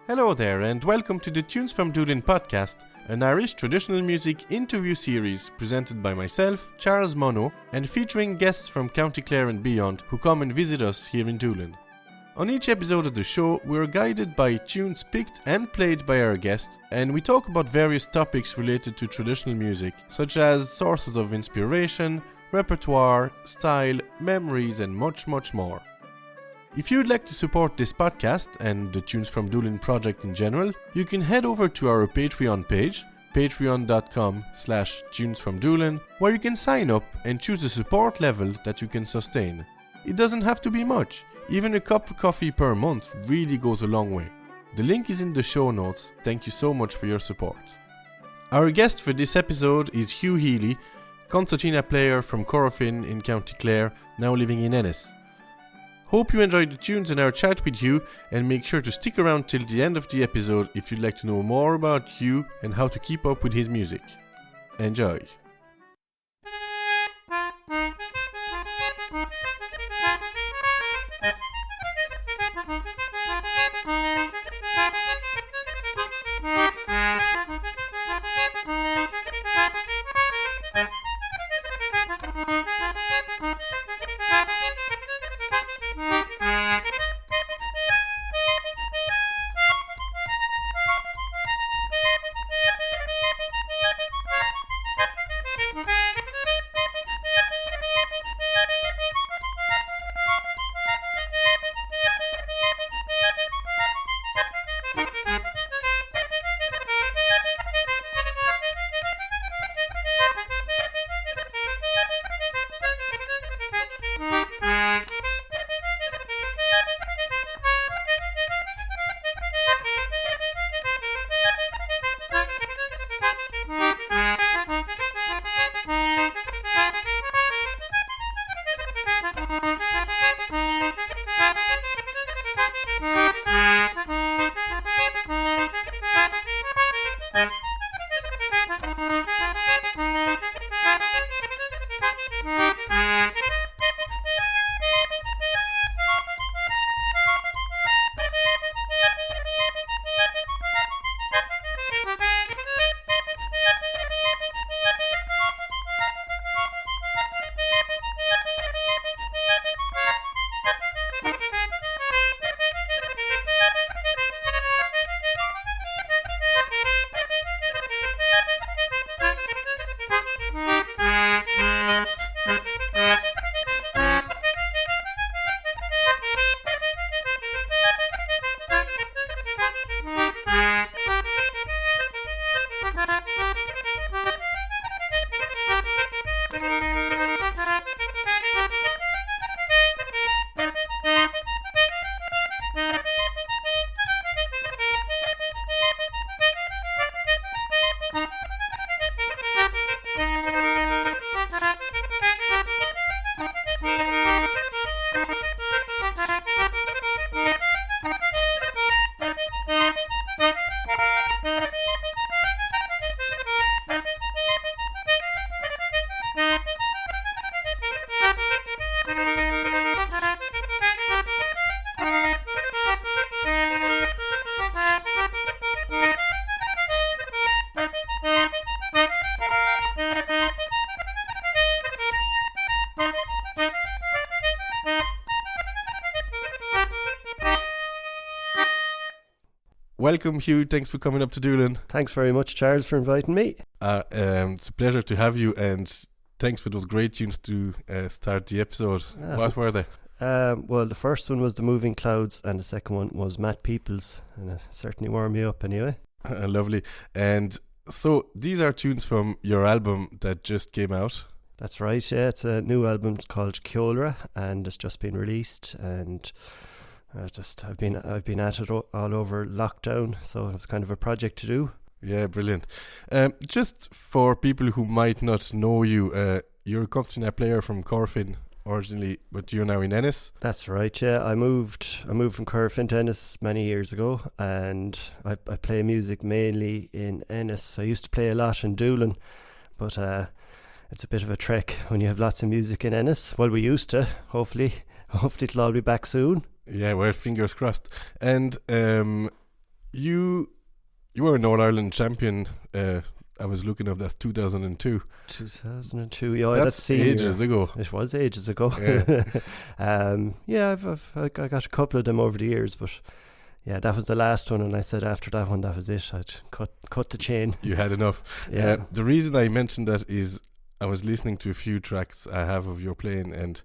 Hello there and welcome to the Tunes From Doolin Podcast, an Irish traditional music interview series presented by myself, Charles Monod, and featuring guests from County Clare and beyond who come and visit us here in Doolin. On each episode of the show, we are guided by tunes picked and played by our guests, and we talk about various topics related to traditional music, such as sources of inspiration, repertoire, style, memories, and much more. If you'd like to support this podcast and the Tunes From Doolin project in general, you can head over to our Patreon page, patreon.com/tunesfromdoolin, where you can sign up and choose a support level that you can sustain. It doesn't have to be much. Even a cup of coffee per month really goes a long way. The link is in the show notes. Thank you so much for your support. Our guest for this episode is Hugh Healy, Concertina player from Corofin in County Clare, now living in Ennis. Hope you enjoyed the tunes and our chat with Hugh, and make sure to stick around till the end of the episode if you'd like to know more about Hugh and how to keep up with his music. Enjoy! Welcome, Hugh. Thanks for coming up to Doolin. Thanks very much, Charles, for inviting me. It's a pleasure to have you, and thanks for those great tunes to start the episode. What were they? Well, the first one was The Moving Clouds, and the second one was Matt Peoples, and it certainly warmed me up anyway. Lovely. And so these are tunes from your album that just came out. That's right, yeah. It's a new album called Ceolaire, and it's just been released, and I've been at it all over lockdown, so it was kind of a project to do. Yeah, brilliant. Just for people who might not know you, you're a Concertina player from Corofin originally, but you're now in Ennis. That's right, yeah. I moved from Corofin to Ennis many years ago, and I play music mainly in Ennis. I used to play a lot in Doolin, but it's a bit of a trek when you have lots of music in Ennis. Well, we used to. Hopefully it'll all be back soon. Yeah, well, fingers crossed. And you were an All-Ireland champion. I was looking up, that's 2002. 2002, yeah, that's that's senior. ages ago. It was ages ago. Yeah. I got a couple of them over the years, but yeah, that was the last one, and I said after that one, that was it. I'd cut the chain. You had enough. Yeah. The reason I mentioned that is I was listening to a few tracks I have of your playing, and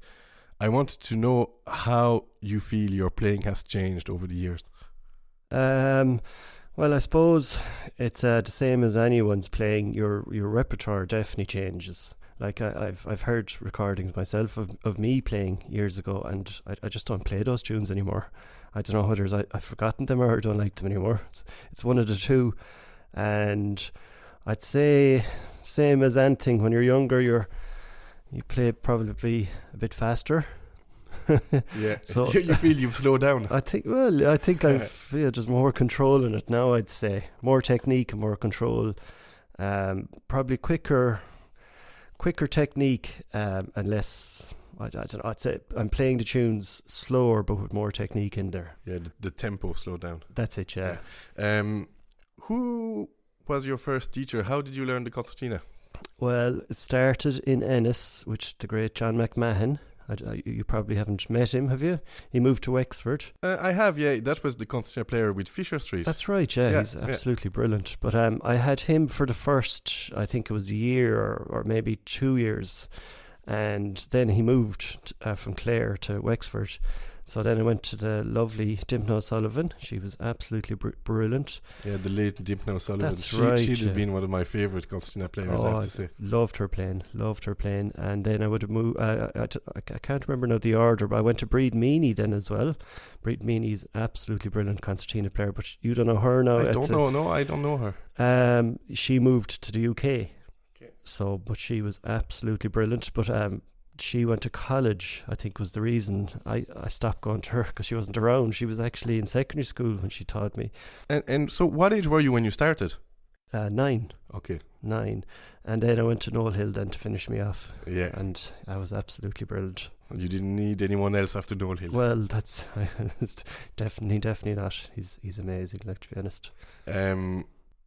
I wanted to know how you feel your playing has changed over the years. Well, I suppose it's the same as anyone's playing. Your repertoire definitely changes. Like I've heard recordings myself of me playing years ago, and I just don't play those tunes anymore. I don't know whether I've forgotten them or I don't like them anymore. It's one of the two. And I'd say same as anything. When you're younger, you play probably a bit faster. Yeah. So you feel you've slowed down. I think I've there's more control in it now. I'd say more technique and more control. Probably quicker technique and less. I don't know. I'd say I'm playing the tunes slower, but with more technique in there. Yeah, the tempo slowed down. That's it. Yeah. Who was your first teacher? How did you learn the concertina? Well, it started in Ennis, which the great John McMahon. You probably haven't met him, have you? He moved to Wexford. I have, yeah. That was the concertina player with Fisher Street. That's right, yeah. He's absolutely brilliant. But I had him for the first, I think it was a year or maybe 2 years. And then he moved from Clare to Wexford. So then I went to the lovely Dimpna O'Sullivan. She was absolutely brilliant. Yeah, the late Dimpna O'Sullivan. That's right. She'd have been one of my favourite concertina players, I have to say. Loved her playing. And then I would have moved, I can't remember now the order, but I went to Breed Meany then as well. Breed Meany's absolutely brilliant concertina player, but you don't know her now. I don't know her. She moved to the UK. Okay. So, but she was absolutely brilliant. But she went to college, I think was the reason I stopped going to her, because she wasn't around. She was actually in secondary school when she taught me. And so what age were you when you started? 9. Okay. 9. And then I went to Noel Hill then to finish me off. Yeah. And I was absolutely brilliant. You didn't need anyone else after Noel Hill? Well, that's definitely not. He's amazing, like, to be honest.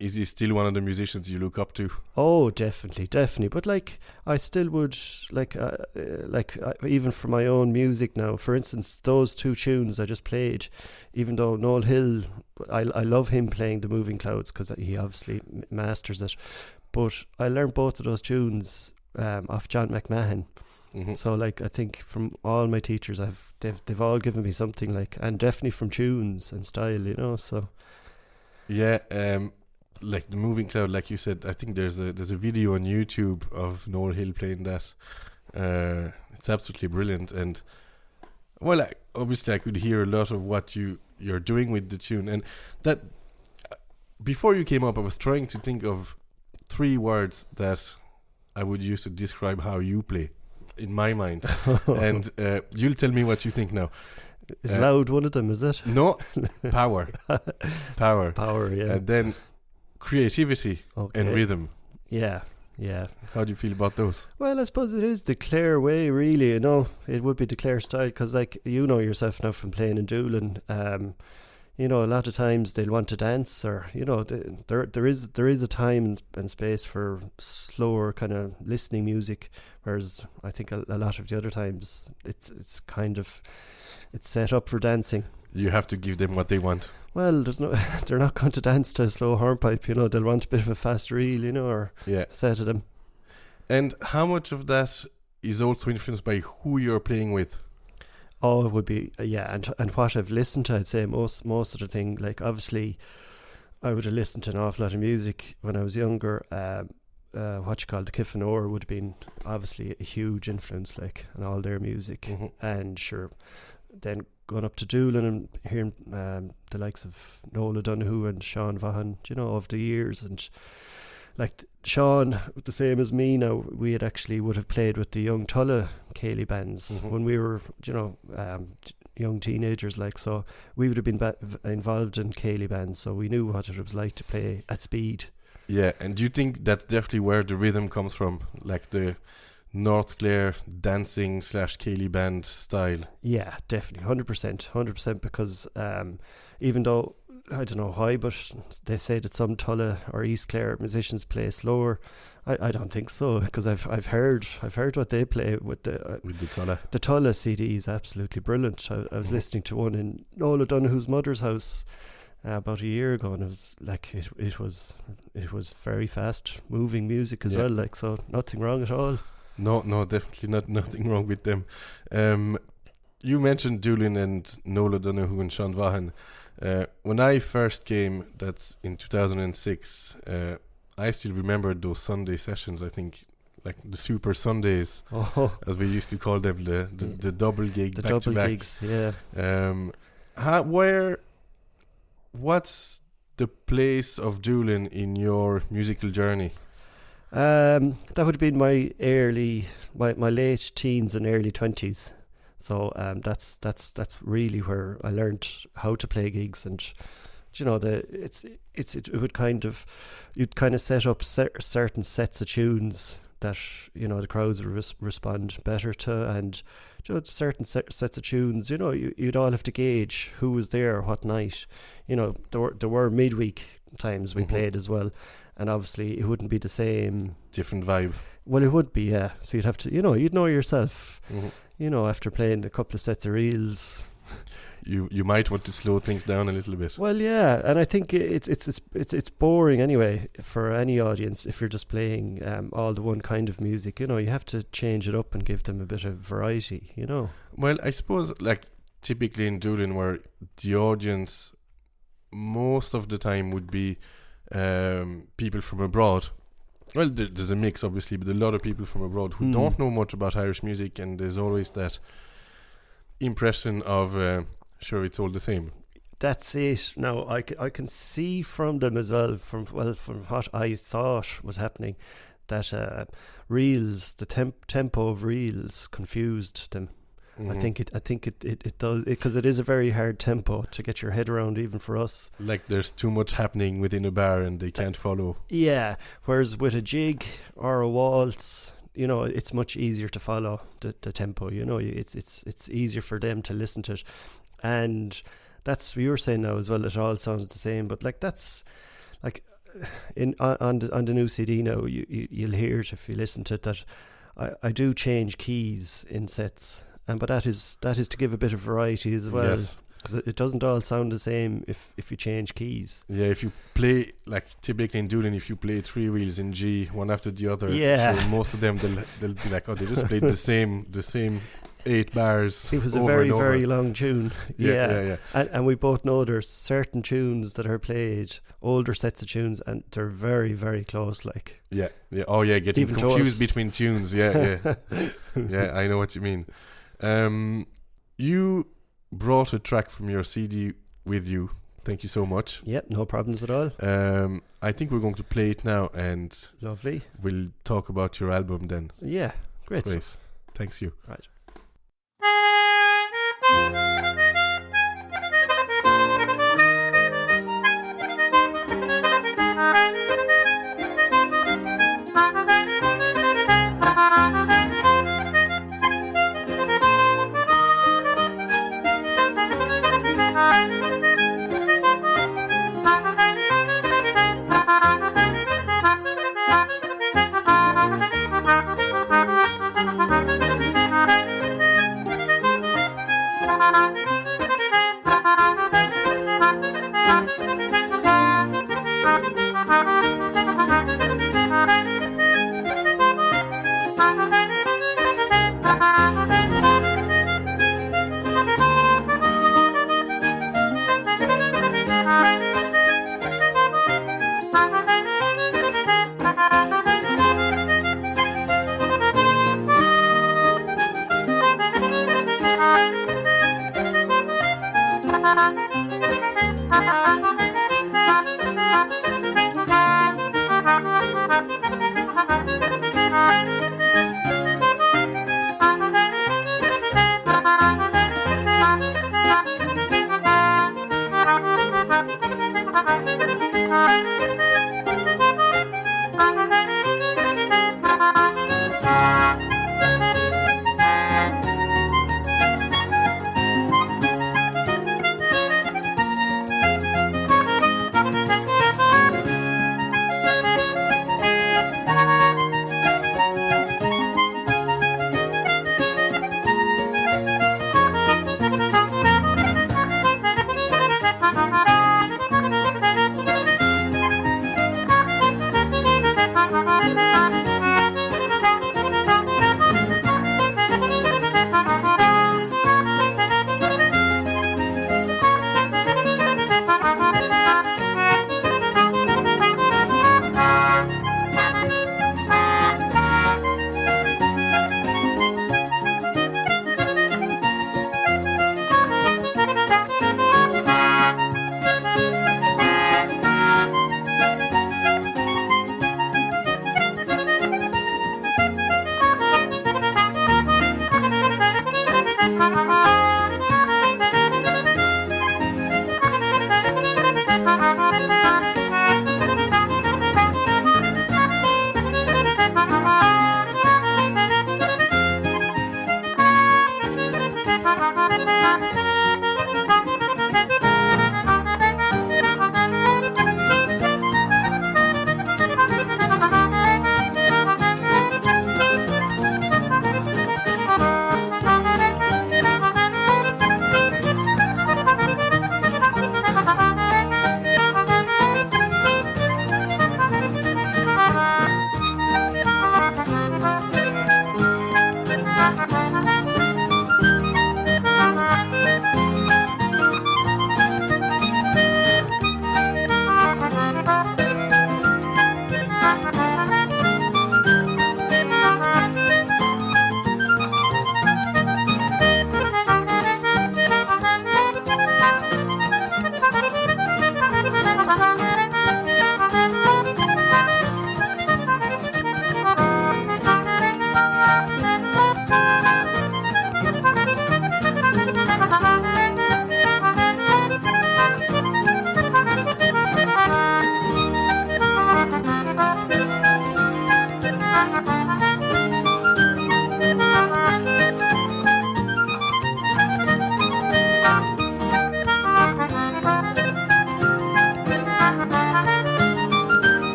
Is he still one of the musicians you look up to? Oh, definitely. But like, I still would even for my own music now. For instance, those 2 tunes I just played, even though Noel Hill, I love him playing the Moving Clouds because he obviously masters it. But I learned both of those tunes off John McMahon. Mm-hmm. So like, I think from all my teachers, they've all given me something, like, and definitely from tunes and style, you know. So yeah. Like the Moving Cloud, like you said, I think there's a video on YouTube of Noel Hill playing that. It's absolutely brilliant, and well, obviously I could hear a lot of what you're doing with the tune. And that before you came up, I was trying to think of 3 words that I would use to describe how you play in my mind, and you'll tell me what you think now. Is loud one of them? Is it? No, power, yeah, and then creativity and rhythm. Yeah. How do you feel about those? Well, I suppose it is the Clare way, really. You know, it would be the Clare style, because, like, you know yourself now from playing in Doolin. You know, a lot of times they'll want to dance, or, you know, there is a time and space for slower kind of listening music, whereas I think a lot of the other times it's kind of set up for dancing. You have to give them what they want. Well, they're not going to dance to a slow hornpipe, you know. They'll want a bit of a fast reel, you know, or set of them. And how much of that is also influenced by who you're playing with? Oh, it would be, and what I've listened to, I'd say most of the thing, like, obviously, I would have listened to an awful lot of music when I was younger. What you call the Kiff and Orr would have been obviously a huge influence, like, on all their music. Mm-hmm. And sure, then going up to Doolin and hearing the likes of Noel O'Donoghue and Sean Vaughan, you know, over the years. And like Sean, the same as me now, we would have played with the young Tulla Ceolaire bands when we were, you know, young teenagers, like, so we would have been involved in Ceolaire bands, so we knew what it was like to play at speed. Yeah, and do you think that's definitely where the rhythm comes from, like the North Clare dancing / Ceolaire band style? Yeah, definitely, 100%, because even though I don't know why, but they say that some Tulla or East Clare musicians play slower. I don't think so, because I've heard what they play with the Tulla. The Tulla CD is absolutely brilliant. I was listening to one in Noel O'Donoghue's mother's house about a year ago, and it was like it was very fast moving music as well. Like, so nothing wrong at all. No, definitely nothing wrong with them. You mentioned Doolin and Noel O'Donoghue and Sean Vaughan. When I first came, that's in 2006, I still remember those Sunday sessions. I think, like the Super Sundays, as we used to call them, the double gig, the back double to back. gigs, yeah. What's the place of Doolin in your musical journey? That would have been my late teens and early 20s. So that's really where I learned how to play gigs, and you know, it would kind of, you'd kind of set up certain sets of tunes that, you know, the crowds would respond better to, and you know, certain sets of tunes, you know, you'd all have to gauge who was there what night. You know, there were midweek times we played as well, and obviously it wouldn't be the same. Different vibe. Well, it would be, yeah. So you'd have to, you know, you'd know yourself. You know, after playing a couple of sets of reels, you might want to slow things down a little bit. Well, yeah, and I think it's boring anyway for any audience if you're just playing all the one kind of music. You know, you have to change it up and give them a bit of variety. You know. Well, I suppose, like, typically in Doolin, where the audience most of the time would be people from abroad. Well, there's a mix, obviously, but a lot of people from abroad who don't know much about Irish music, and there's always that impression of, sure, it's all the same. That's it. Now, I can see from them as well, from what I thought was happening, that reels, the tempo of reels confused them. I think it does, because it is a very hard tempo to get your head around, even for us. Like, there's too much happening within a bar and they can't follow. Yeah, whereas with a jig or a waltz, you know, it's much easier to follow the tempo. You know, it's easier for them to listen to it, and that's what you were saying now as well. It all sounds the same, but like, that's like on the new CD now. You'll hear it if you listen to it, that I do change keys in sets. But that is to give a bit of variety as well. Yes. Because it doesn't all sound the same if you change keys. Yeah, if you play, like typically in Doolin, if you play three reels in G, one after the other, sure, most of them they'll be like, oh, they just played the same 8 bars. It was a very, very long tune. Yeah. And we both know there's certain tunes that are played, older sets of tunes, and they're very, very close. Like, yeah. Oh yeah, getting even confused between tunes. Yeah. Yeah, I know what you mean. You brought a track from your CD with you. Thank you so much. Yep, no problems at all. I think we're going to play it now, and lovely. We'll talk about your album then. Yeah, great stuff. Thanks you. Right.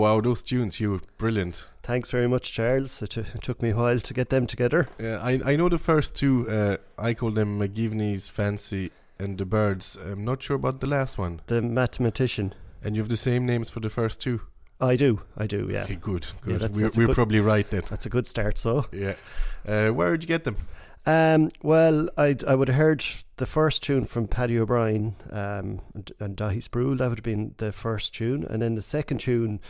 wow, those tunes, you brilliant. Thanks very much, Charles. It took me a while to get them together. I know the first two. I call them McGivney's Fancy and The Birds. I'm not sure about the last one. The Mathematician. And you have the same names for the first two? I do, yeah. Okay, good. Yeah, we're probably right then. That's a good start, so. Yeah. Where did you get them? Well, I would have heard the first tune from Paddy O'Brien and Dahi Sproul. That would have been the first tune. And then the second tune,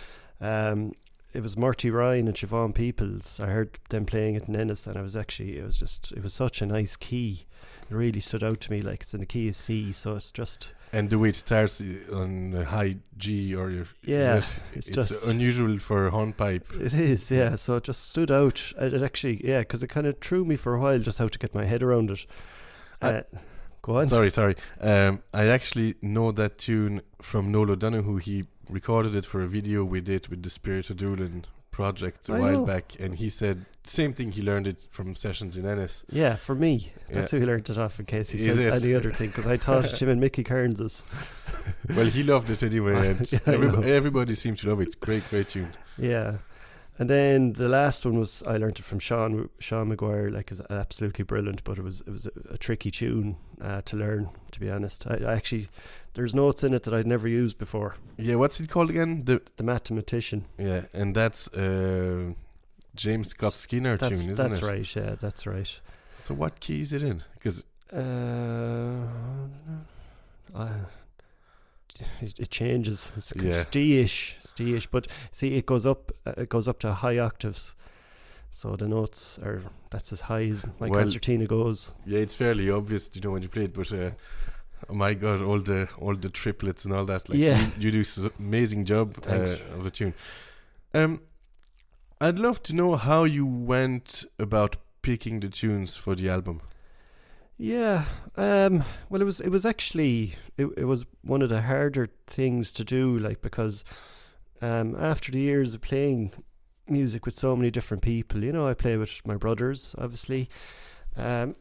it was Murty Ryan and Siobhan Peoples. I heard them playing it in Ennis, and it was such a nice key. It really stood out to me, like it's in the key of C, so it's just... And the way it starts on a high G, or it's just unusual for a hornpipe. It is, yeah. So it just stood out. It actually, because it kind of threw me for a while just how to get my head around it. Go on. Sorry. I actually know that tune from Noel O'Donoghue. He recorded it for a video we did with the Spirit of Doolin project a while back, and he said the same thing. He learned it from sessions in Ennis. Yeah, for me, that's who he learned it off. In case he says any other thing, because I taught it him in Mickey Kearns's. Well, he loved it anyway, and everybody seemed to love it. Great tune. Yeah. And then the last one was, I learned it from Sean Maguire. Like, is absolutely brilliant, but it was a tricky tune to learn, to be honest. I actually, there's notes in it that I'd never used before. Yeah, what's it called again? The Mathematician. Yeah, and that's James Scott Skinner tune, isn't it? That's right. Yeah, that's right. So what key is it in? Because it changes. It's D-ish, but see, it goes up to high octaves. So the notes that's as high as my concertina goes. Yeah, it's fairly obvious, when you play it, but oh my God, all the triplets and all that. Like, you do an amazing job of the tune. I'd love to know how you went about picking the tunes for the album. Yeah, well, it was actually it was one of the harder things to do, like, because after the years of playing music with so many different people, I play with my brothers, obviously. Colm,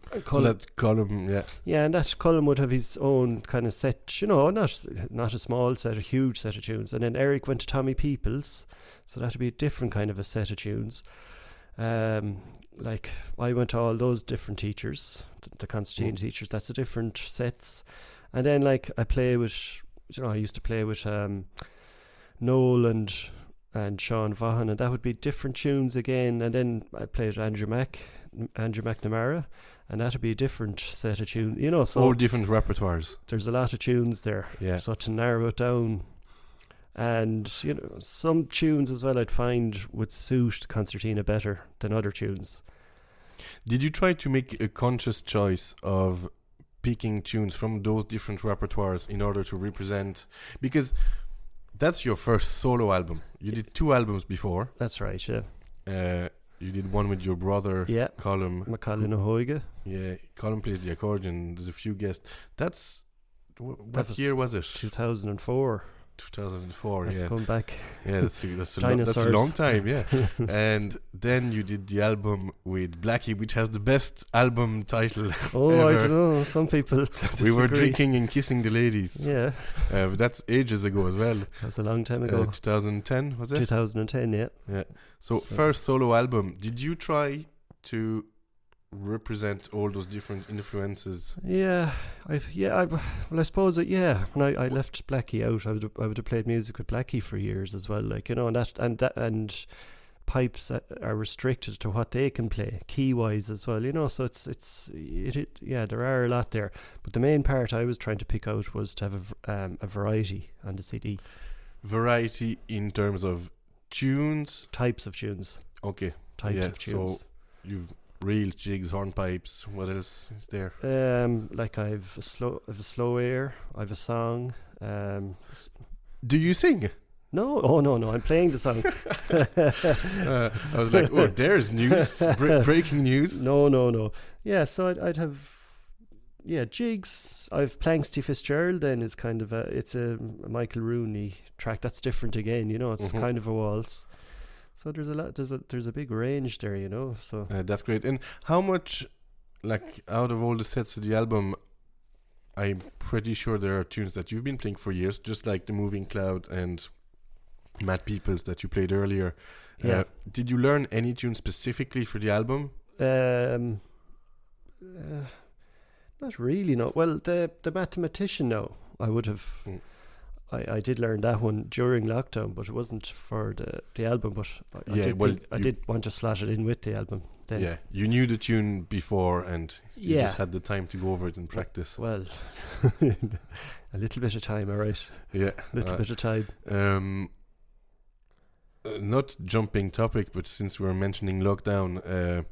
and that Colm would have his own kind of set, not a small set, a huge set of tunes. And then Eric went to Tommy Peoples, so that'd be a different kind of a set of tunes. Like, I went to all those different teachers, the concertina teachers. That's a different sets. And then, like, I play with, I used to play with Noel and Sean Vaughan, and that would be different tunes again. And then I played Andrew McNamara, and that would be a different set of tunes. So all different repertoires. There's a lot of tunes there. Yeah. So to narrow it down, and some tunes as well I'd find would suit concertina better than other tunes. Did you try to make a conscious choice of picking tunes from those different repertoires in order to represent, because that's your first solo album. You did 2 albums before. That's right, yeah. You did one with your brother, Colm. Macallan O'Hoiga. Yeah, Colm plays the accordion. There's a few guests. What year was it? 2004. 2004, Let's go back. Yeah, that's a long time, yeah. And then you did the album with Blackie, which has the best album title ever. I don't know, some people disagree. We Were Drinking and Kissing the Ladies. Yeah. But that's ages ago as well. That's a long time ago. 2010, was it? 2010, yeah. Yeah. So first solo album, did you try to represent all those different influences? I suppose when I left Blackie out, I would have played music with Blackie for years as well, like, and pipes are restricted to what they can play key wise as well, so there are a lot there, but the main part I was trying to pick out was to have a variety on the CD. Variety in terms of tunes? Types of tunes. Okay. Types of tunes. So you've reels, jigs, hornpipes. What else is there? Like I've a Ceolaire. I've a song. Do you sing? No. Oh no. I'm playing the song. I was like, oh, there's news, breaking news. No. Yeah, so I'd have. Yeah, jigs. I've Planxty Fitzgerald. Then is kind of it's a Michael Rooney track. That's different again. It's kind of a waltz. So there's a lot. There's a big range there, So that's great. And how much, like, out of all the sets of the album, I'm pretty sure there are tunes that you've been playing for years, just like The Moving Cloud and Matt Peoples that you played earlier. Yeah. Did you learn any tunes specifically for the album? Not really, no. Well, the Mathematician, no. I would have... I did learn that one during lockdown, but it wasn't for the album. But I did want to slot it in with the album then. Yeah, you knew the tune before and you just had the time to go over it and practice. Well, a little bit of time, all right. Yeah. A little bit of time. Not jumping topic, but since we were mentioning lockdown,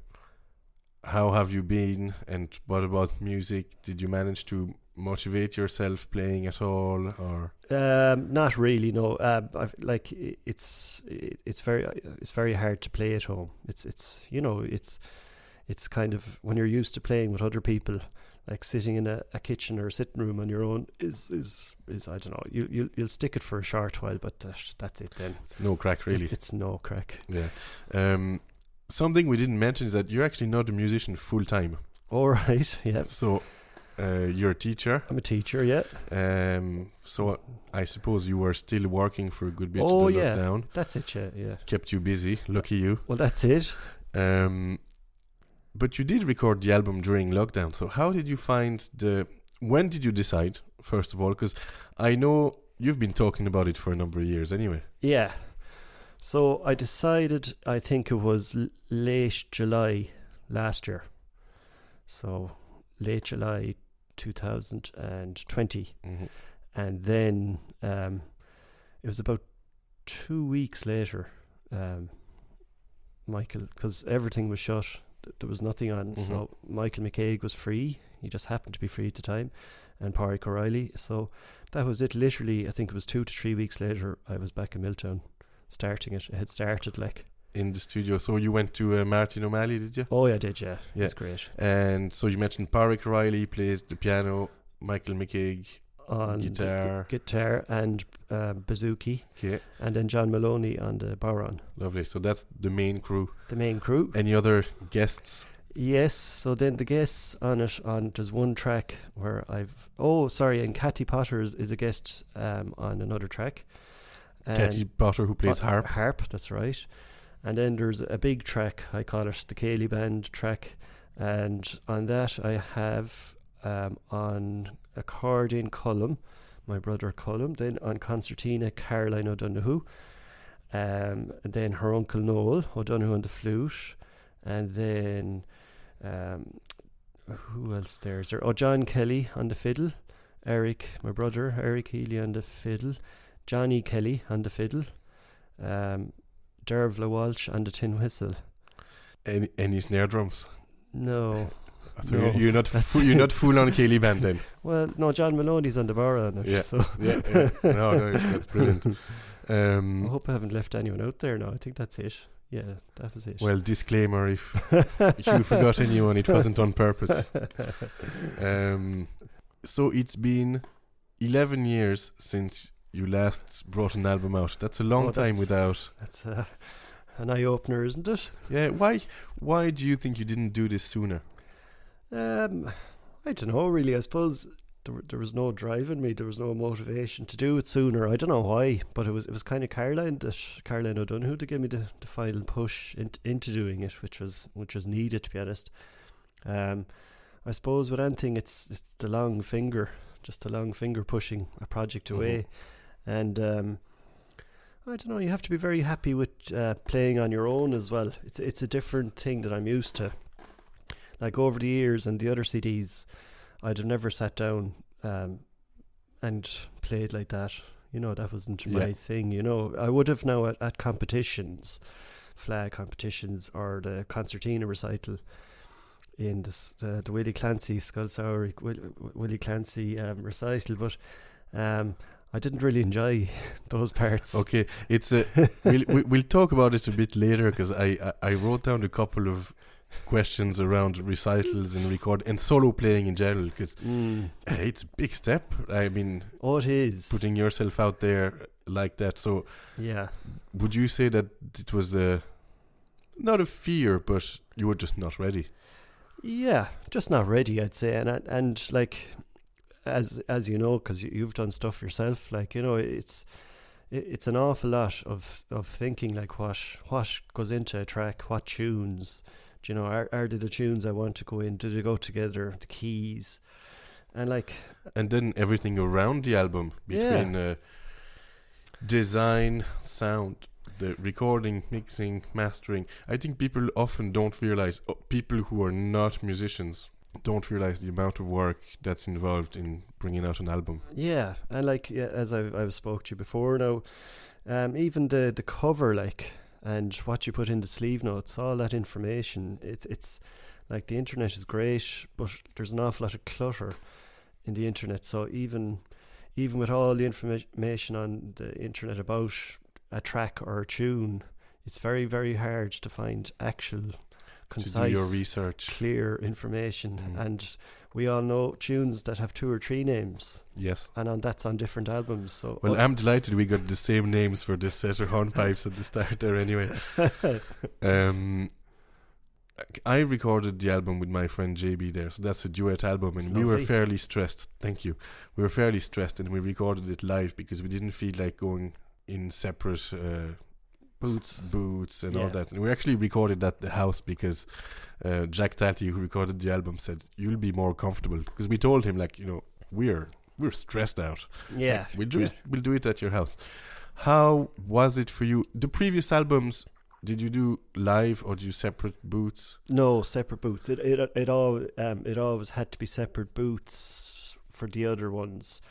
how have you been and what about music? Did you manage to motivate yourself playing at all, or not really, no. It's very hard to play at home. It's kind of when you're used to playing with other people, like sitting in a kitchen or a sitting room on your own is I don't know, you'll stick it for a short while, but that's it then. It's no crack really. It's no crack. Yeah. Something we didn't mention is that you're actually not a musician full time. All right. Yeah. So you're a teacher. I'm a teacher, yeah. So I suppose you were still working for a good bit of the lockdown. That's it, yeah. Kept you busy, lucky you. Well, that's it. But you did record the album during lockdown, so how did you find when did you decide, first of all? Because I know you've been talking about it for a number of years anyway. Yeah. So I decided, I think it was late July last year. So late July 2020. Mm-hmm. And then it was about 2 weeks later, Michael, because everything was shut, there was nothing on, so Michael McCaig was free. He just happened to be free at the time, and Pádraig O'Reilly. So that was it. Literally, I think it was 2 to 3 weeks later, I was back in Milltown starting it. It had started like in the studio. So you went to Martin O'Malley, did you? Oh, yeah, I did, yeah. That's great. And so you mentioned Pádraig O'Reilly plays the piano, Michael McCaig on guitar and bouzouki. Okay. And then John Maloney on the bodhrán. Lovely. So that's the main crew. Any other guests? Yes. So then the guests on it, there's one track where and Cathy Potter is a guest on another track. Cathy Potter, who plays harp. Harp, that's right. And then there's a big track, I call it the Ceolaire Band track. And on that I have on accordion Colm, my brother Colm. Then on concertina, Caroline O'Donoghue. And then her uncle Noel O'Donoghue on the flute. And then who else there? Is there? Oh, John Kelly on the fiddle. Eric, my brother, Eric Healy on the fiddle. Johnny Kelly on the fiddle. Dervla Walsh on the tin whistle. Any snare drums? No. So no, you're not full on Ceolaire Band then? Well, no, John Maloney's on the bodhrán. Yeah. So. Yeah. No, that's brilliant. I hope I haven't left anyone out there. No, I think that's it. Yeah, that was it. Well, disclaimer, if you forgot anyone, it wasn't on purpose. So it's been 11 years since you last brought an album out. That's a long time without. That's an eye-opener, isn't it? Yeah. Why do you think you didn't do this sooner? I don't know, really. I suppose there was no drive in me. There was no motivation to do it sooner. I don't know why, but it was kind of Caroline O'Donoghue to give me the final push into doing it, which was needed, to be honest. I suppose with anything, it's the long finger pushing a project away. And I don't know, you have to be very happy with playing on your own as well. It's a different thing that I'm used to. Like over the years and the other CDs, I'd have never sat down and played like that. That wasn't my thing. I would have now at competitions, flag competitions, or the Concertina recital in the Willie Clancy Willie Clancy recital, but I didn't really enjoy those parts. Okay, it's we'll talk about it a bit later, because I wrote down a couple of questions around recitals and record and solo playing in general, because it's a big step. I mean, it is putting yourself out there like that. So yeah, would you say that it was not a fear, but you were just not ready? Yeah, just not ready, I'd say. And like as you know, because you've done stuff yourself, like it's it's an awful lot of thinking, like what goes into a track, what tunes, do you know, are they the tunes I want to go in, do they go together, the keys, and like, and then everything around the album between design, sound, the recording, mixing, mastering. I think people often don't realize, people who are not musicians don't realize the amount of work that's involved in bringing out an album. Yeah, and like, as I've spoke to you before now, even the cover, like, and what you put in the sleeve notes, all that information, it's like, the internet is great, but there's an awful lot of clutter in the internet. So even with all the information on the internet about a track or a tune, it's very, very hard to find actual concise, to do your research, clear information. And we all know tunes that have 2 or 3 names. Yes. And that's on different albums. So well, I'm delighted we got the same names for this set of Hornpipes at the start there anyway. I recorded the album with my friend JB there, so that's a duet album, and we were fairly stressed. Thank you. We were fairly stressed, and we recorded it live because we didn't feel like going in separate booths and all that. And we actually recorded at the house because Jack Tatty, who recorded the album, said you'll be more comfortable, because we told him, like, you know, we're stressed out. Yeah, like, we'll do it at your house. How was it for you? The previous albums, did you do live or did you separate booths? No, separate booths. It always had to be separate booths for the other ones.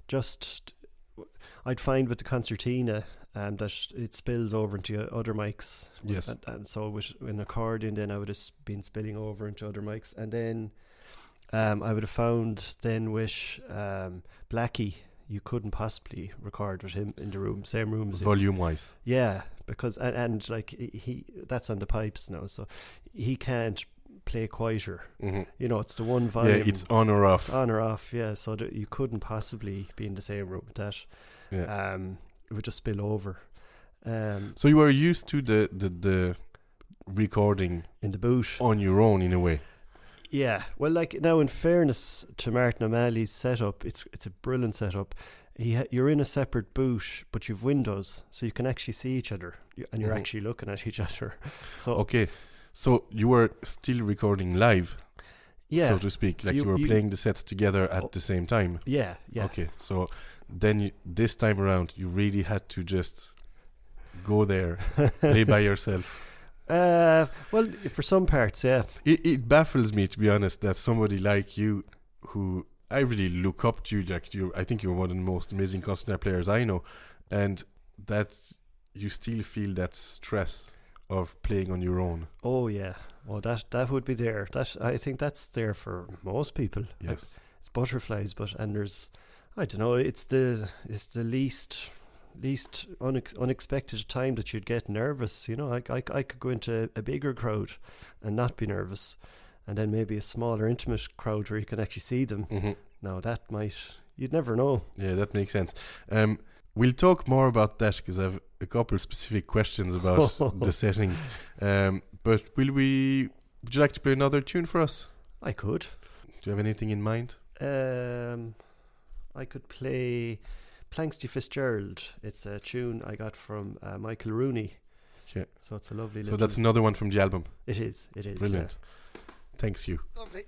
Just I'd find with the Concertina that it spills over into other mics. Yes. And so with an accordion, then I would have been spilling over into other mics. And then I would have found then with Blackie, you couldn't possibly record with him in the same room as volume wise. Yeah, because and like he that's on the pipes now, so he can't play quieter. Mm-hmm. You know, it's the one volume. Yeah, it's on or off. It's on or off. Yeah, so that you couldn't possibly be in the same room with that. Yeah. It would just spill over. So you were used to the recording in the booth on your own in a way. Yeah, well, like, now in fairness to Martin O'Malley's setup, it's a brilliant setup. You're in a separate booth, but you've windows, so you can actually see each other, and you're actually looking at each other. So okay, so you were still recording live, so to speak, like you were playing the sets together at the same time. Yeah. Okay, so then this time around, you really had to just go there, play by yourself. Well, for some parts, yeah. It baffles me, to be honest, that somebody like you, who I really look up to, like I think you're one of the most amazing concertina players I know, and that you still feel that stress of playing on your own. Oh yeah, well that would be there. I think that's there for most people. Yes, like, it's butterflies, and there's, I don't know, it's the least unexpected time that you'd get nervous. You know, I could go into a bigger crowd and not be nervous, and then maybe a smaller intimate crowd where you can actually see them. Mm-hmm. Now you'd never know. Yeah, that makes sense. We'll talk more about that because I have a couple of specific questions about the settings. But would you like to play another tune for us? I could. Do you have anything in mind? I could play Planxty Fitzgerald. It's a tune I got from Michael Rooney. Yeah. So it's a lovely So that's another one from the album. It is. Brilliant. Yeah. Thanks, Hugh. Lovely.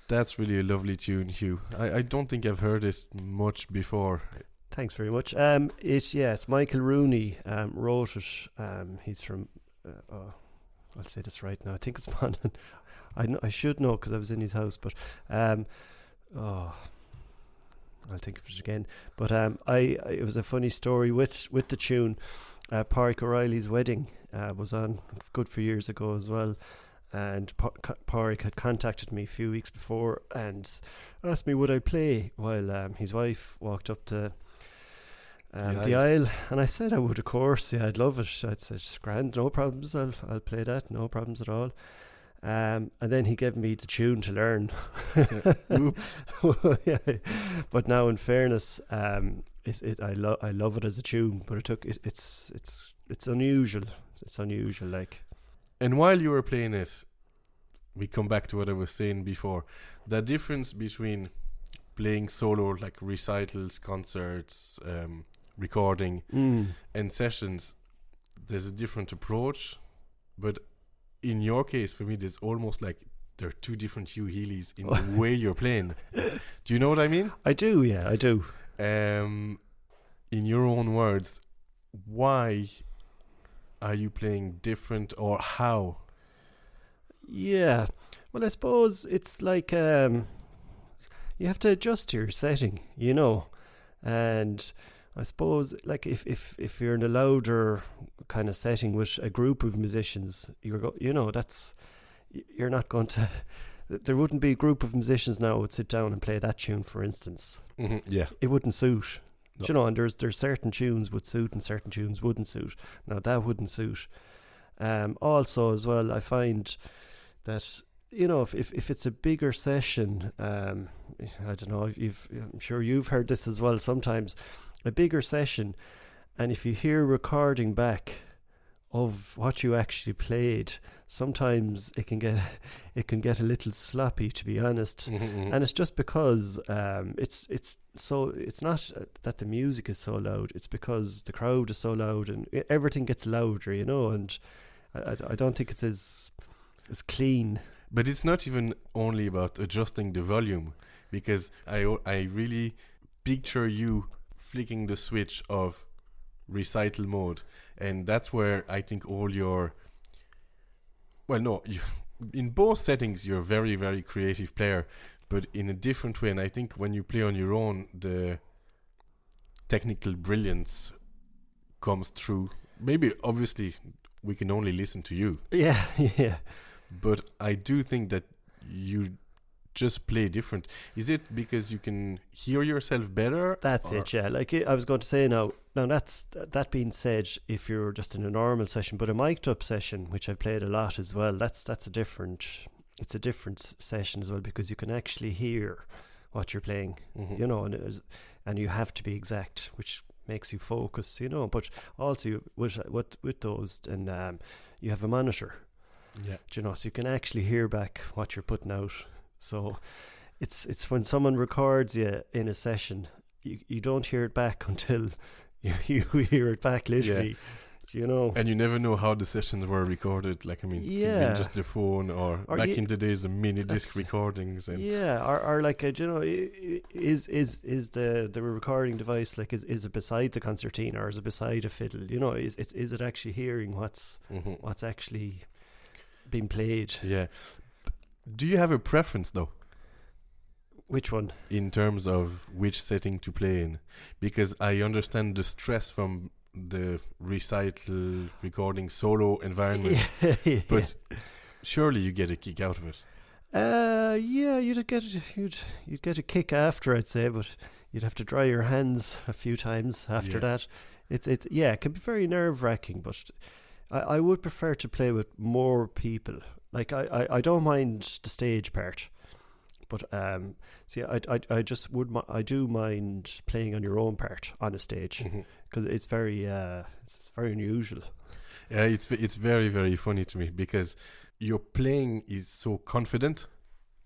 That's really a lovely tune, Hugh. I don't think I've heard it much before. Thanks very much. It's Michael Rooney wrote it. He's from. I'll say this right now. I think it's one. I should know because I was in his house, but I'll think of it again. But it was a funny story with the tune. Pádraig O'Reilly's wedding was on a good few years ago as well. And Pádraig had contacted me a few weeks before and asked me would I play while his wife walked up to the aisle, and I said I would, of course. Yeah, I'd love it. I'd said, grand, no problems, I'll play that, no problems at all. And then he gave me the tune to learn. Oops. Yeah. But now, in fairness, I love it as a tune, but it's unusual. It's unusual, like. And while you were playing it, we come back to what I was saying before. The difference between playing solo, like recitals, concerts, recording, and sessions, there's a different approach. But in your case, for me, there's almost like there are two different Hugh Healys in the way you're playing. Do you know what I mean? I do, yeah, I do. In your own words, why are you playing different, or how? Yeah, well, I suppose it's like you have to adjust your setting, you know, and I suppose like if you're in a louder kind of setting with a group of musicians, you're not going to. There wouldn't be a group of musicians now who would sit down and play that tune, for instance. Mm-hmm, yeah, it wouldn't suit. No. You know, and there's certain tunes would suit and certain tunes wouldn't suit. Now that wouldn't suit. Also, as well, I find that, you know, if it's a bigger session, I don't know, I'm sure you've heard this as well sometimes, a bigger session, and if you hear recording back of what you actually played, sometimes it can get a little sloppy, to be honest. Mm-hmm. And it's just because it's not that the music is so loud, it's because the crowd is so loud and everything gets louder, you know, and I don't think it's as clean. But it's not even only about adjusting the volume, because I really picture you flicking the switch of recital mode, and that's where I think all your in both settings you're a very, very creative player, but in a different way. And I think when you play on your own, the technical brilliance comes through. Maybe obviously we can only listen to you, yeah but I do think that you just play different. Is it because you can hear yourself better? That's it, yeah. Like I was going to say now that being said, if you're just in a normal session, but a mic'd up session, which I've played a lot as well, it's a different session as well, because you can actually hear what you're playing, you know, and you have to be exact, which makes you focus, you know. But also with those, and you have a monitor, you know, so you can actually hear back what you're putting out. So it's when someone records you in a session, you don't hear it back until you hear it back, literally. You know, and you never know how the sessions were recorded. Like, I mean, even just the phone, or back in the days, the mini disc recordings, and or like you know, is the recording device, like, is it beside the concertina, or is it beside a fiddle? You know, is it actually hearing what's actually being played? Yeah. Do you have a preference though? Which one? In terms of which setting to play in, because I understand the stress from the recital recording solo environment, but surely you get a kick out of it. You'd get a kick after, I'd say, but you'd have to dry your hands a few times after that. It can be very nerve-wracking, but I would prefer to play with more people. Like I don't mind the stage part, but I do mind playing on your own part on a stage, because it's very unusual. Yeah, it's very, very funny to me, because your playing is so confident.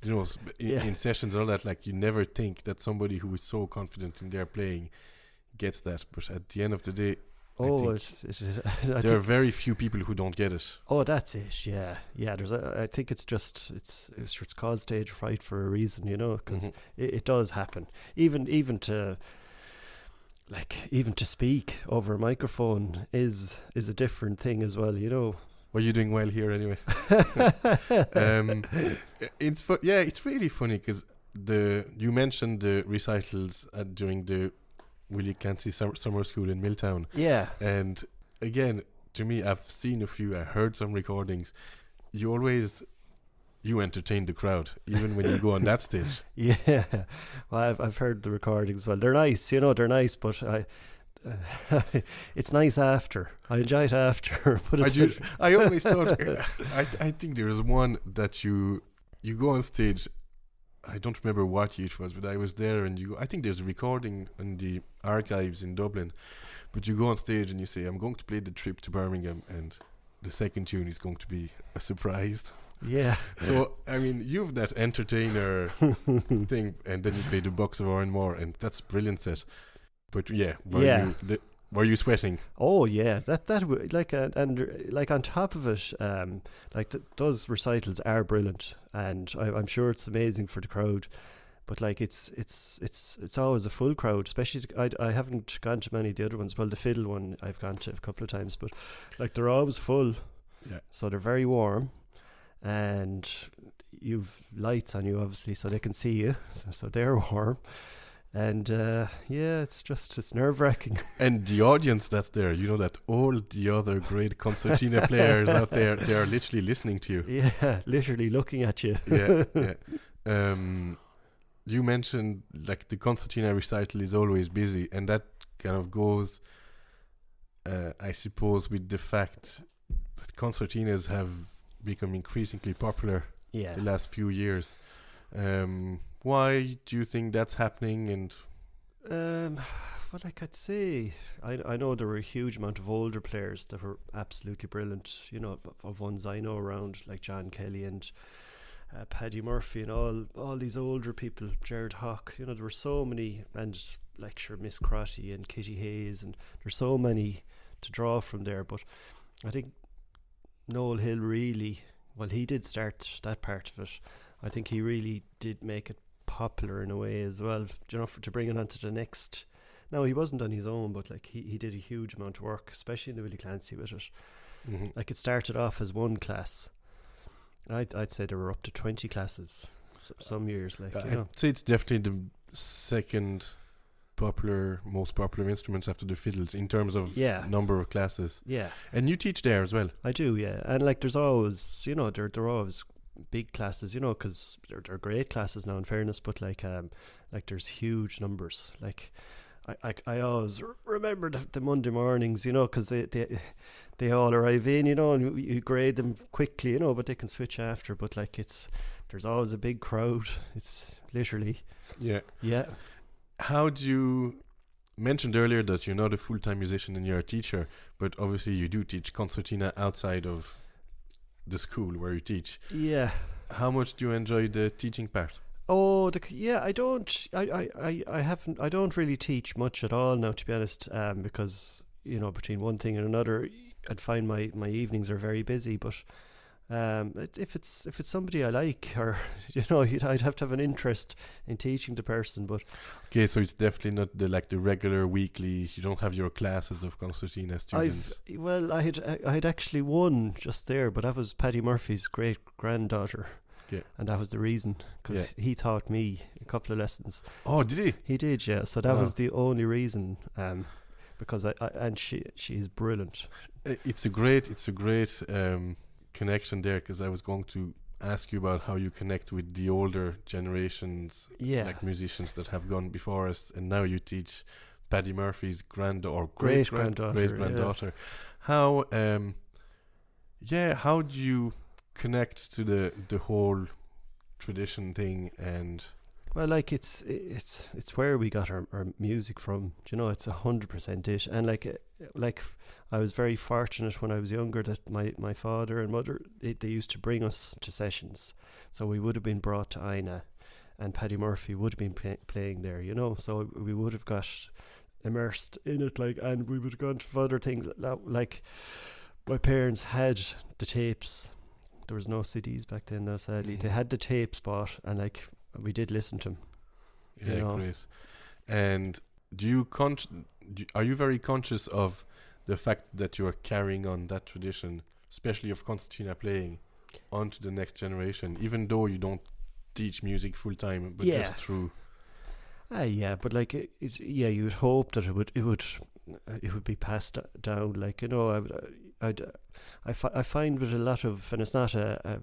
You know, in sessions and all that, like, you never think that somebody who is so confident in their playing gets that, but at the end of the day, Oh, there are very few people who don't get it. Oh, that's it. Yeah. I think it's called stage fright for a reason, because it does happen. Even to speak over a microphone is a different thing as well, Well, you're doing well here anyway. It's really funny because you mentioned the recitals during the Willie Clancy summer school in Milltown. Yeah. And again, to me, I've seen a few, I heard some recordings. You entertain the crowd, even when you go on that stage. Yeah. Well, I've heard the recordings. Well, they're nice, they're nice, but it's nice after. I enjoy it after. But I always thought, I think there was one that you go on stage. I don't remember what year it was, but I was there, and I think there's a recording in the archives in Dublin. But you go on stage and you say, "I'm going to play the trip to Birmingham," and the second tune is going to be a surprise. Yeah. So I mean, you've that entertainer thing, and then you play the Box of Oranmore, and that's brilliant set. But yeah, were you sweating? Oh yeah, that and on top of it, those recitals are brilliant, and I'm sure it's amazing for the crowd. But it's always a full crowd, especially I haven't gone to many of the other ones. Well, the fiddle one I've gone to a couple of times, but they're always full. Yeah. So they're very warm, and you've lights on you obviously, so they can see you. So they're warm. And it's nerve-wracking. And the audience that's there, that all the other great concertina players out there, they are literally listening to you. Yeah, literally looking at you. Yeah. You mentioned the concertina recital is always busy, and that kind of goes, I suppose, with the fact that concertinas have become increasingly popular the last few years. Why do you think that's happening? And well, I'd say I know there were a huge amount of older players that were absolutely brilliant, of ones I know around, like John Kelly and Paddy Murphy and all these older people, Gerard Hawke, there were so many, and Miss Crotty and Kitty Hayes, and there's so many to draw from there. But I think Noel Hill he did start that part of it. I think he really did make it popular in a way as well, to bring it on to the next. Now, he wasn't on his own, but he did a huge amount of work, especially in the Willie Clancy with it. Mm-hmm. It started off as one class. I'd say there were up to 20 classes some years. I'd say it's definitely the second most popular instruments after the fiddles in terms of number of classes. Yeah. And you teach there as well. I do, yeah. And there's always, they're always big classes, because they're great classes now, in fairness, but there's huge numbers. I always remember the Monday mornings, because they all arrive in, and you grade them quickly, but they can switch after. But there's always a big crowd. It's literally yeah. How do you mentioned earlier that you're not a full-time musician and you're a teacher, but obviously you do teach concertina outside of the school where you teach. Yeah. How much do you enjoy the teaching part? Oh, I don't really teach much at all now, to be honest, because between one thing and another, I'd find my evenings are very busy. But if it's somebody I like, or I'd have to have an interest in teaching the person. But okay, so it's definitely not the regular weekly. You don't have your classes of concertina students. I had actually one just there, but that was Paddy Murphy's great granddaughter. Yeah. And that was the reason, because he taught me a couple of lessons. Oh, did he? He did, yeah. So that was the only reason, because she's brilliant. It's a great connection there, because I was going to ask you about how you connect with the older generations, like musicians that have gone before us, and now you teach Paddy Murphy's great granddaughter. How how do you connect to the whole tradition thing? And it's where we got our music from. It's 100% it. And I was very fortunate when I was younger that my father and mother, they used to bring us to sessions, so we would have been brought to Ina, and Paddy Murphy would have been playing there. So we would have got immersed in it, like, and we would go into other things, like my parents had the tapes. There was no CDs back then, though, sadly. They had the tapes bought, and like we did listen to them. Yeah, great. And are you very conscious of the fact that you are carrying on that tradition, especially of concertina playing, onto the next generation, even though you don't teach music full time, but just through? Yeah, but like you would hope that it would be passed down. Like, you know, I find with a lot of, and it's not a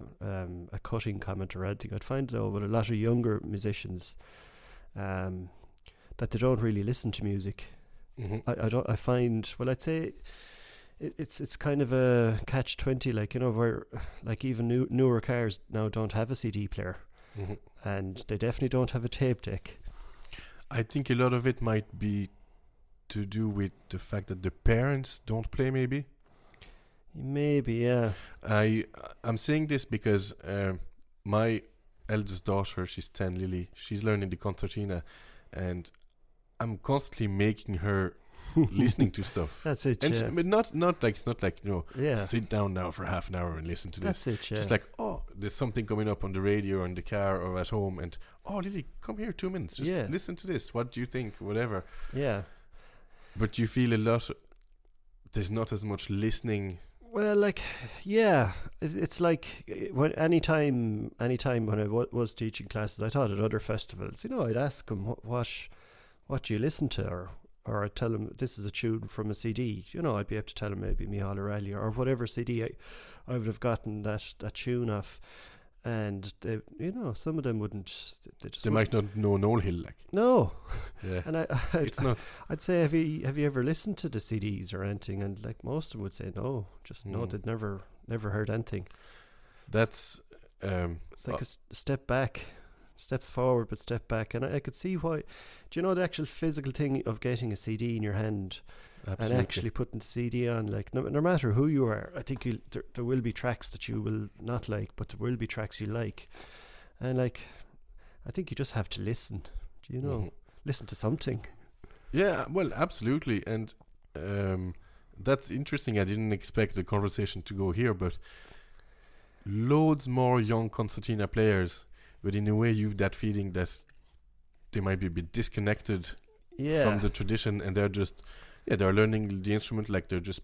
cutting comment or anything, I'd find though with a lot of younger musicians, that they don't really listen to music. I find, well, I'd say it's kind of a catch-20, like, you know, where like even newer cars now don't have a CD player, and they definitely don't have a tape deck. I think a lot of it might be to do with the fact that the parents don't play, maybe, yeah. I'm saying this because my eldest daughter, she's 10, Lily, she's learning the concertina, and I'm constantly making her listening to stuff. That's it, and yeah. But it's not like, you know, sit down now for half an hour and listen to this. That's it, yeah. Just like, oh, there's something coming up on the radio or in the car or at home, and oh, Lily, come here 2 minutes, just listen to this. What do you think? Whatever. Yeah. But you feel there's not as much listening. Well, like, yeah, it's like when anytime when I was teaching classes, I taught at other festivals, you know, I'd ask them what do you listen to, or I'd tell them this is a tune from a CD. You know, I'd be able to tell them maybe Micheál O'Reilly or whatever CD I would have gotten that tune off, and they, you know, some of them wouldn't. They might not know Noel Hill, like. No. Yeah. And it's nuts. I'd say, have you ever listened to the CDs or anything? And like most of them would say no, just no. They'd never heard anything. That's it's like a step back. Steps forward but step back, and I could see why. Do you know the actual physical thing of getting a CD in your hand? Absolutely. And actually putting the CD on, like, no matter who you are, I think there will be tracks that you will not like, but there will be tracks you like, and like, I think you just have to listen. Do you know? Listen to something. Yeah, well, absolutely, and that's interesting. I didn't expect the conversation to go here, but loads more young concertina players. But in a way, you've that feeling that they might be a bit disconnected from the tradition, and they're learning the instrument like they're just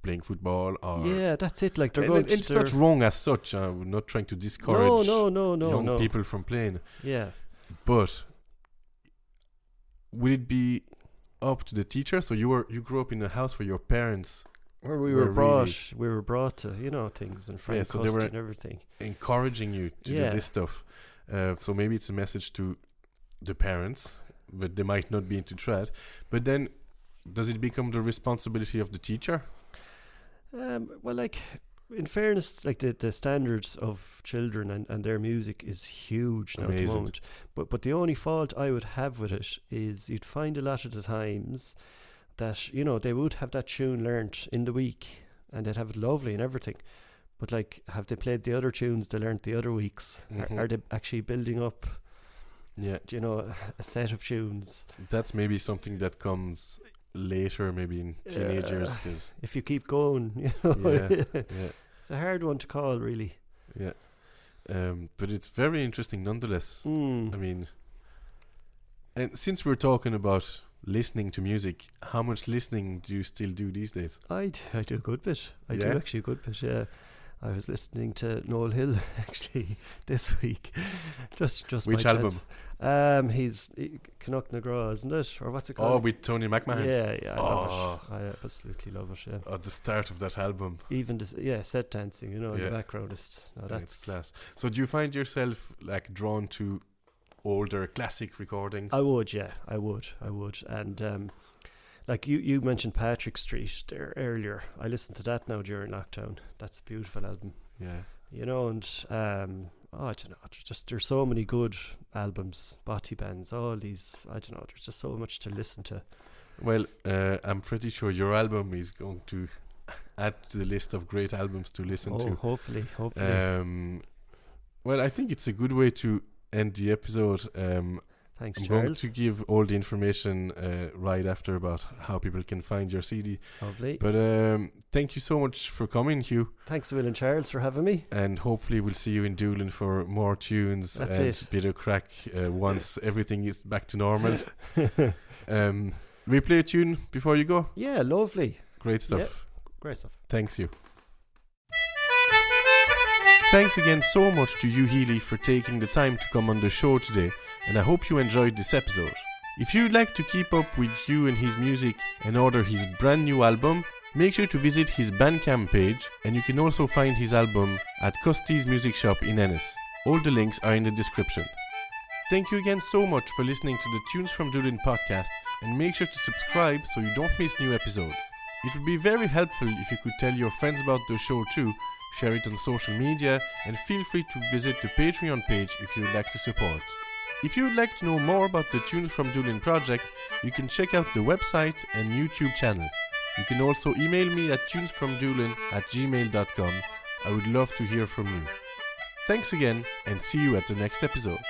playing football. Or that's it. Like it's not wrong as such. We're not trying to discourage young people from playing. Yeah, but would it be up to the teacher? So you grew up in a house where your parents. Where we were brought to, you know, things and Frank so they were and everything, encouraging you to do this stuff. So maybe it's a message to the parents, but they might not be into trad. But then, does it become the responsibility of the teacher? Well, like, in fairness, like the standards of children and their music is huge now at the moment. But the only fault I would have with it is you'd find a lot of the times that, you know, they would have that tune learnt in the week and they'd have it lovely and everything, but like, have they played the other tunes they learnt the other weeks? Are they actually building up, you know, a set of tunes? That's maybe something that comes later, maybe in teenagers, cause if you keep going, you know. It's a hard one to call, really. But it's very interesting nonetheless. I mean, and since we're talking about listening to music, how much listening do you still do these days? I do a good bit. I do actually a good bit, yeah. I was listening to Noel Hill actually this week. Just which album? He's Canuck na Gra, isn't it? Or what's it called? Oh, with Tony McMahon. Yeah, I love it. I absolutely love it. Yeah. At the start of that album. Even set dancing, you know, in the background. That's class. So do you find yourself like drawn to older classic recordings? I would, and like you mentioned Patrick Street there earlier. I listened to that now during lockdown. That's a beautiful album. Yeah, you know, and I don't know. There's so many good albums, body bands, all these. I don't know. There's just so much to listen to. Well, I'm pretty sure your album is going to add to the list of great albums to listen to. Hopefully. Well, I think it's a good way to end the episode. Thanks, I'm Charles. going to give all the information right after about how people can find your CD. Lovely. But thank you so much for coming, Hugh. Thanks, Will and Charles, for having me. And hopefully we'll see you in Doolin for more tunes. That's and it. a bit of crack once everything is back to normal. We play a tune before you go? Yeah, lovely. Great stuff. Yeah, great stuff. Thanks, Hugh. Thanks again so much to Hugh Healy for taking the time to come on the show today, and I hope you enjoyed this episode. If you'd like to keep up with Hugh and his music and order his brand new album, make sure to visit his bandcamp page, and you can also find his album at Custy's Music Shop in Ennis. All the links are in the description. Thank you again so much for listening to the Tunes From Doolin podcast, and make sure to subscribe so you don't miss new episodes. It would be very helpful if you could tell your friends about the show too, share it on social media, and feel free to visit the Patreon page if you would like to support. If you would like to know more about the Tunes From Doolin project, you can check out the website and YouTube channel. You can also email me at tunesfromdoolin@gmail.com. I would love to hear from you. Thanks again, and see you at the next episode.